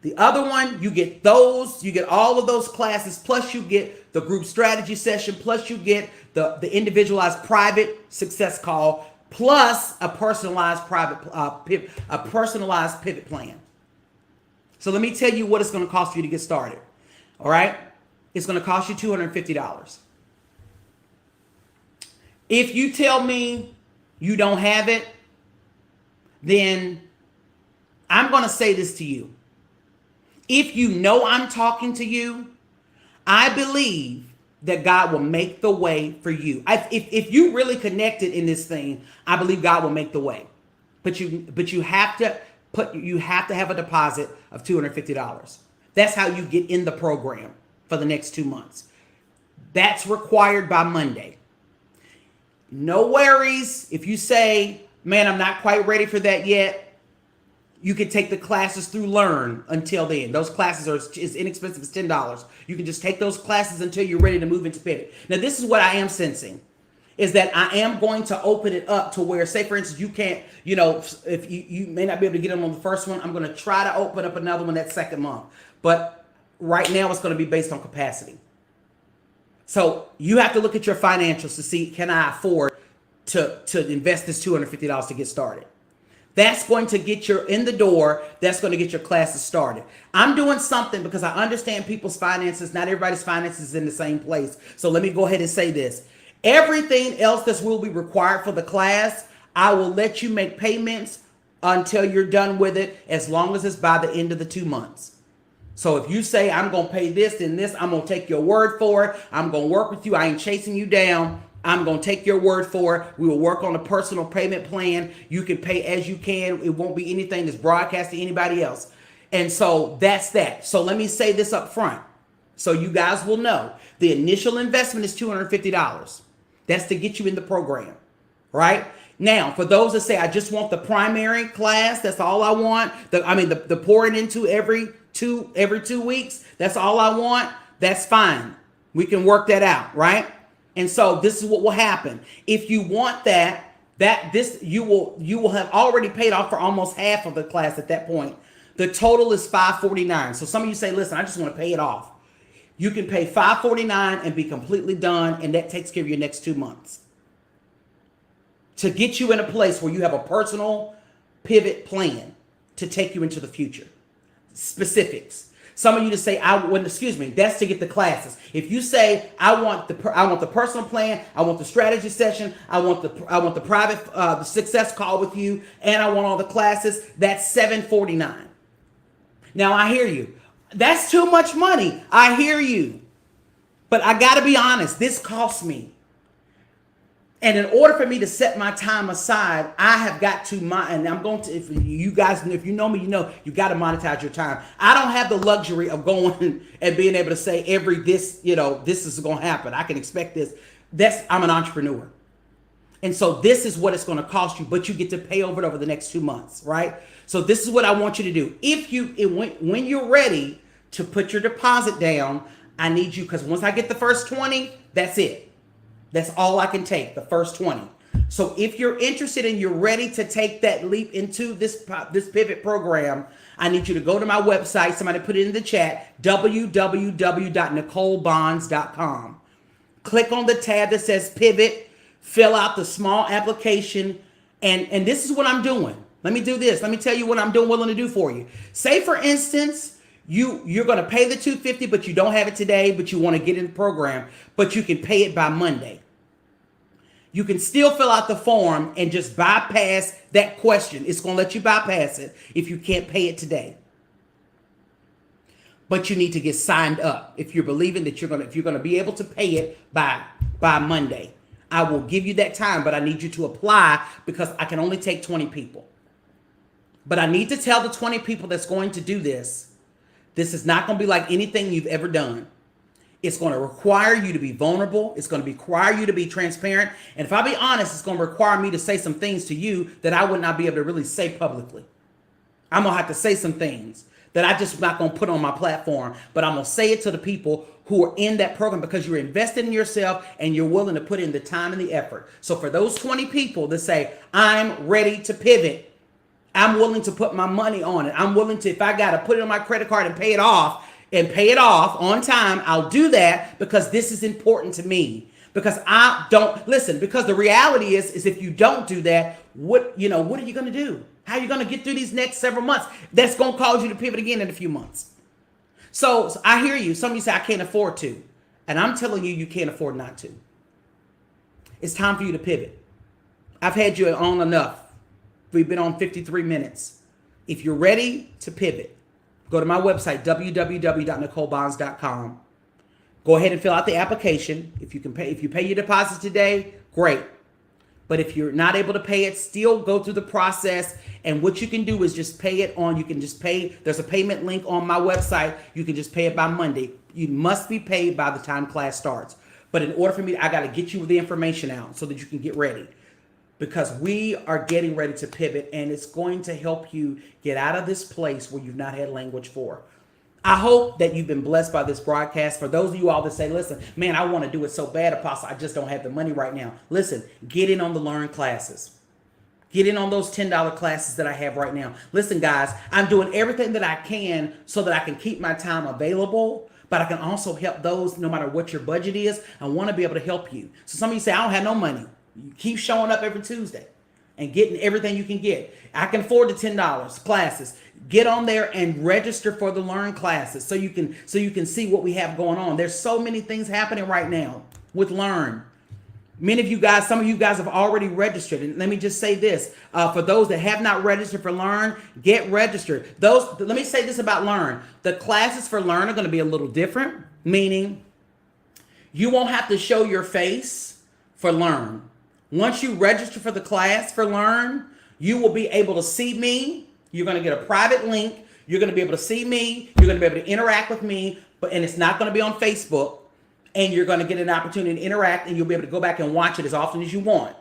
B: The other one, you get all of those classes, plus you get the group strategy session, plus you get the individualized private success call, plus a personalized pivot plan. So let me tell you what it's going to cost you to get started. All right? It's going to cost you $250. If you tell me you don't have it, then I'm going to say this to you. If you know I'm talking to you, I believe that God will make the way for you. If you really connected in this thing, I believe God will make the way. But you have to have a deposit of $250. That's how you get in the program for the next 2 months. That's required by Monday. No worries if you say, man, I'm not quite ready for that yet. You can take the classes through Learn until then. Those classes are as inexpensive as $10. You can just take those classes until you're ready to move into pivot. Now, this is what I am sensing, is that I am going to open it up to where, say, for instance, you can't, if you may not be able to get them on the first one, I'm going to try to open up another one that second month. But right now, it's going to be based on capacity. So you have to look at your financials to see, can I afford to invest this $250 to get started? That's going to get you in the door. That's going to get your classes started. I'm doing something because I understand people's finances. Not everybody's finances is in the same place. So let me go ahead and say this. Everything else that will be required for the class, I will let you make payments until you're done with it, as long as it's by the end of the 2 months. So if you say, I'm going to pay this and this, I'm going to take your word for it. I'm going to work with you. I ain't chasing you down. I'm going to take your word for it. We will work on a personal payment plan. You can pay as you can. It won't be anything that's broadcast to anybody else. And so that's that. So let me say this up front so you guys will know. The initial investment is $250. That's to get you in the program, right? Now, for those that say, I just want the primary class, that's all I want. The pouring into every two weeks, that's all I want. That's fine. We can work that out, right? And so this is what will happen. If you want you will have already paid off for almost half of the class at that point. The total is $549. So some of you say, listen, I just want to pay it off. You can pay $549 and be completely done, and that takes care of your next 2 months. To get you in a place where you have a personal pivot plan to take you into the future. Specifics. Some of you just say, that's to get the classes. If you say, I want the personal plan, I want the strategy session, I want the private the success call with you, and I want all the classes, that's $749. Now I hear you. That's too much money. I hear you. But I got to be honest, this costs me. And in order for me to set my time aside, I have got to and I'm going to, if you know me, you know, you got to monetize your time. I don't have the luxury of going and being able to say this is going to happen. I can expect this. I'm an entrepreneur. And so this is what it's going to cost you, but you get to pay over it over the next 2 months, right? So this is what I want you to do. When you're ready to put your deposit down, I need you, because once I get the first 20, that's it. That's all I can take, the first 20. So if you're interested and you're ready to take that leap into this pivot program, I need you to go to my website. Somebody put it in the chat, www.nicolebonds.com. Click on the tab that says pivot, fill out the small application, and this is what I'm doing. Let me do this. Let me tell you what I'm willing to do for you. Say, for instance, you're going to pay the $250, but you don't have it today, but you want to get in the program, but you can pay it by Monday. You can still fill out the form and just bypass that question. It's going to let you bypass it if you can't pay it today. But you need to get signed up if you're believing that you're going to be able to pay it by Monday. I will give you that time, but I need you to apply because I can only take 20 people. But I need to tell the 20 people that's going to do this is not going to be like anything you've ever done. It's going to require you to be vulnerable. It's going to require you to be transparent. And if I be honest, it's going to require me to say some things to you that I would not be able to really say publicly. I'm going to have to say some things that I just not going to put on my platform, but I'm going to say it to the people who are in that program because you're invested in yourself and you're willing to put in the time and the effort. So for those 20 people that say, I'm ready to pivot, I'm willing to put my money on it. I'm willing to, if I got to put it on my credit card and pay it off on time, I'll do that because this is important to me. Because because the reality is if you don't do that, what are you going to do? How are you going to get through these next several months? That's going to cause you to pivot again in a few months. So I hear you. Some of you say, I can't afford to. And I'm telling you, you can't afford not to. It's time for you to pivot. I've had you on enough. We've been on 53 minutes. If you're ready to pivot, go to my website, www.nicolebonds.com. Go ahead and fill out the application. If you pay your deposit today, great. But if you're not able to pay it, still go through the process. And what you can do is just pay it on. You can just pay. There's a payment link on my website. You can just pay it by Monday. You must be paid by the time class starts. But in order for me, I got to get you the information out so that you can get ready. Because we are getting ready to pivot, and it's going to help you get out of this place where you've not had language for. I hope that you've been blessed by this broadcast. For those of you all that say, listen, man, I want to do it so bad, Apostle, I just don't have the money right now. Listen, get in on the Learn classes. Get in on those $10 classes that I have right now. Listen, guys, I'm doing everything that I can so that I can keep my time available, but I can also help those no matter what your budget is. I want to be able to help you. So some of you say, I don't have no money. You keep showing up every Tuesday and getting everything you can get. I can afford the $10 classes. Get on there and register for the Learn classes so you can see what we have going on. There's so many things happening right now with Learn. Many of you guys, some of you guys have already registered. And let me just say this, for those that have not registered for Learn, get registered. Let me say this about Learn. The classes for Learn are going to be a little different, meaning you won't have to show your face for Learn. Once you register for the class for Learn, you will be able to see me. You're going to get a private link. You're going to be able to see me. You're going to be able to interact with me, and it's not going to be on Facebook. And you're going to get an opportunity to interact, and you'll be able to go back and watch it as often as you want.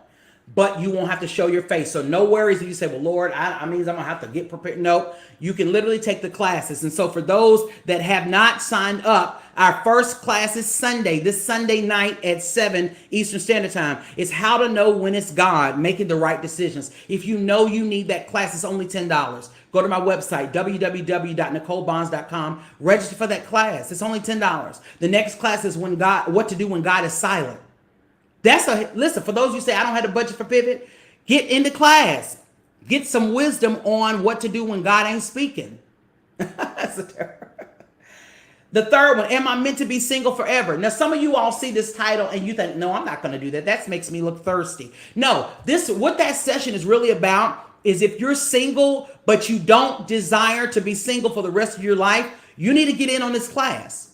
B: But you won't have to show your face. So no worries if you say, well, Lord, I mean, I'm going to have to get prepared. No, you can literally take the classes. And so for those that have not signed up, our first class is Sunday, this Sunday night at 7 Eastern Standard Time. It's how to know when it's God, making the right decisions. If you know you need that class, it's only $10. Go to my website, www.nicolebonds.com. Register for that class. It's only $10. The next class is what to do when God is silent. Listen, for those of you who say, I don't have the budget for Pivot, get into class. Get some wisdom on what to do when God ain't speaking. The third one, am I meant to be single forever? Now, some of you all see this title and you think, no, I'm not going to do that. That makes me look thirsty. No, what that session is really about is if you're single, but you don't desire to be single for the rest of your life, you need to get in on this class.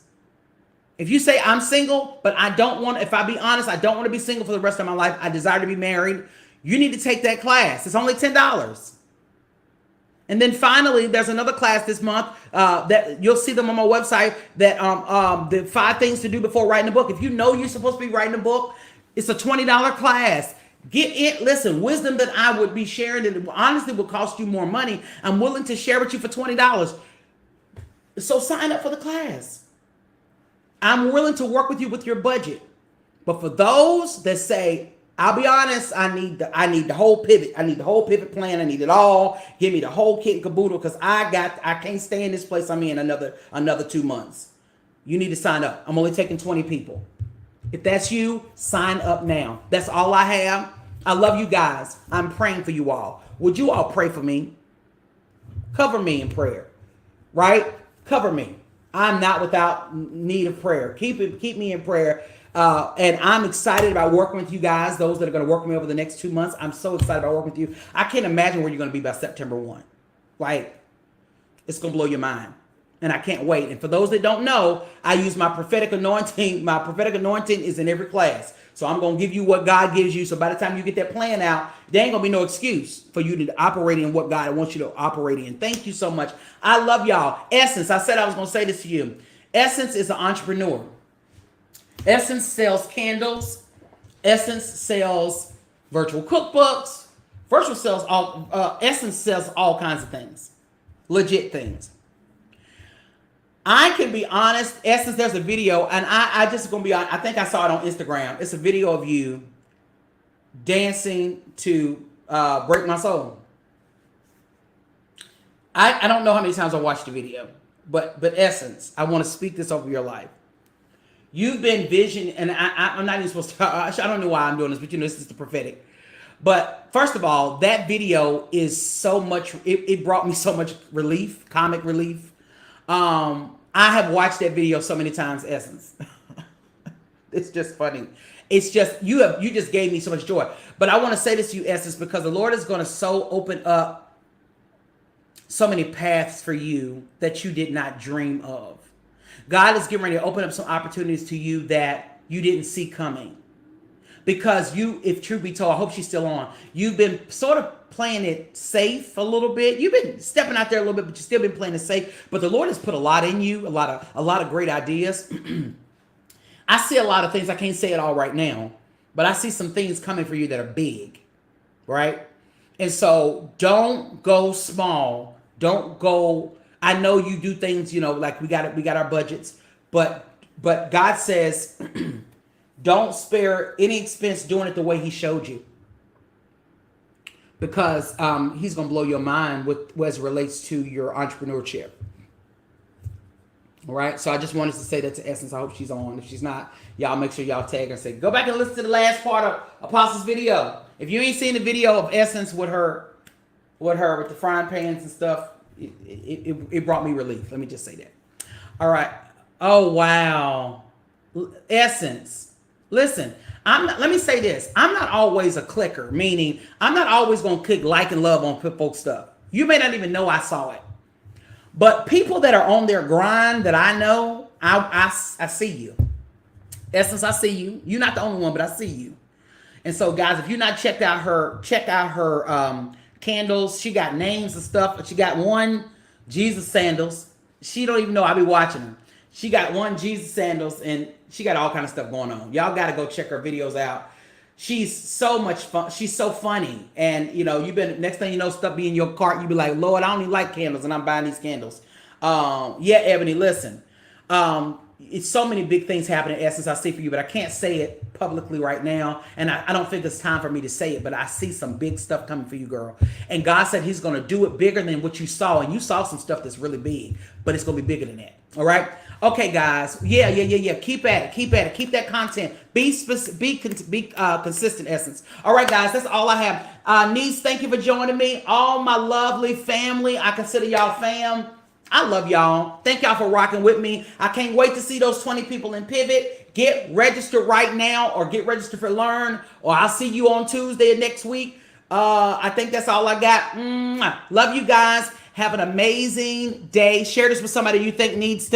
B: If you say I'm single, but if I be honest, I don't want to be single for the rest of my life. I desire to be married. You need to take that class. It's only $10. And then finally, there's another class this month that you'll see them on my website that the 5 things to do before writing a book. If you know you're supposed to be writing a book, it's a $20 class. Get it. Listen, wisdom that I would be sharing that honestly would cost you more money. I'm willing to share with you for $20. So sign up for the class. I'm willing to work with you with your budget. But for those that say, I'll be honest, I need the whole pivot. I need the whole pivot plan. I need it all. Give me the whole kit and caboodle because I can't stay in this place I'm in another 2 months. You need to sign up. I'm only taking 20 people. If that's you, sign up now. That's all I have. I love you guys. I'm praying for you all. Would you all pray for me? Cover me in prayer, right? Cover me. I'm not without need of prayer. Keep me in prayer. And I'm excited about working with you guys, those that are going to work with me over the next 2 months. I'm so excited about working with you. I can't imagine where you're going to be by September 1. Like, it's going to blow your mind. And I can't wait. And for those that don't know, I use my prophetic anointing. My prophetic anointing is in every class. So I'm going to give you what God gives you. So by the time you get that plan out, there ain't going to be no excuse for you to operate in what God wants you to operate in. Thank you so much. I love y'all. Essence, I said I was going to say this to you. Essence is an entrepreneur. Essence sells candles. Essence sells virtual cookbooks. Essence sells all kinds of things. Legit things. I can be honest, Essence, there's a video, and I just gonna be honest, I think I saw it on Instagram. It's a video of you dancing to Break My Soul. I don't know how many times I watched the video, but Essence, I want to speak this over your life. You've been vision, and I'm not even supposed to, I don't know why I'm doing this, but this is the prophetic. But first of all, that video is so much, it brought me so much relief, comic relief. I have watched that video so many times, Essence. It's just funny. It's just, you just gave me so much joy. But I want to say this to you, Essence, because the Lord is going to so open up so many paths for you that you did not dream of. God is getting ready to open up some opportunities to you that you didn't see coming. Because if truth be told, I hope she's still on, you've been sort of playing it safe a little bit. You've been stepping out there a little bit, but you've still been playing it safe. But the Lord has put a lot in you, a lot of great ideas. I see a lot of things. I can't say it all right now, but I see some things coming for you that are big, right? And so don't go small. Don't go. I know you do things, like we got our budgets, but God says, don't spare any expense doing it the way He showed you. Because He's going to blow your mind as it relates to your entrepreneurship. All right. So I just wanted to say that to Essence. I hope she's on. If she's not, y'all make sure y'all tag her and say, go back and listen to the last part of Apostle's video. If you ain't seen the video of Essence with the frying pans and stuff, it brought me relief. Let me just say that. All right. Oh, wow. Essence. Listen, let me say this. I'm not always a clicker, meaning I'm not always going to click like and love on folks' stuff. You may not even know I saw it. But people that are on their grind that I know, I see you. Essence, I see you. You're not the only one, but I see you. And so, guys, if you're not check out her candles. She got names and stuff. She got one Jesus sandals. She don't even know I be watching her. She got one Jesus sandals, and she got all kind of stuff going on. Y'all got to go check her videos out. She's so much fun. She's so funny. And, next thing you know, stuff be in your cart. You be like, Lord, I don't even like candles, and I'm buying these candles. Yeah, Ebony, listen. It's so many big things happening at Essence I see for you, but I can't say it publicly right now. And I don't think it's time for me to say it, but I see some big stuff coming for you, girl. And God said he's going to do it bigger than what you saw. And you saw some stuff that's really big, but it's going to be bigger than that. All right. Okay, guys. Yeah. Keep at it. Keep that content. Be consistent, Essence. All right, guys. That's all I have. Niece, thank you for joining me. All my lovely family. I consider y'all fam. I love y'all. Thank y'all for rocking with me. I can't wait to see those 20 people in Pivot. Get registered right now, or get registered for Learn, or I'll see you on Tuesday of next week. I think that's all I got. Love you guys. Have an amazing day. Share this with somebody you think needs to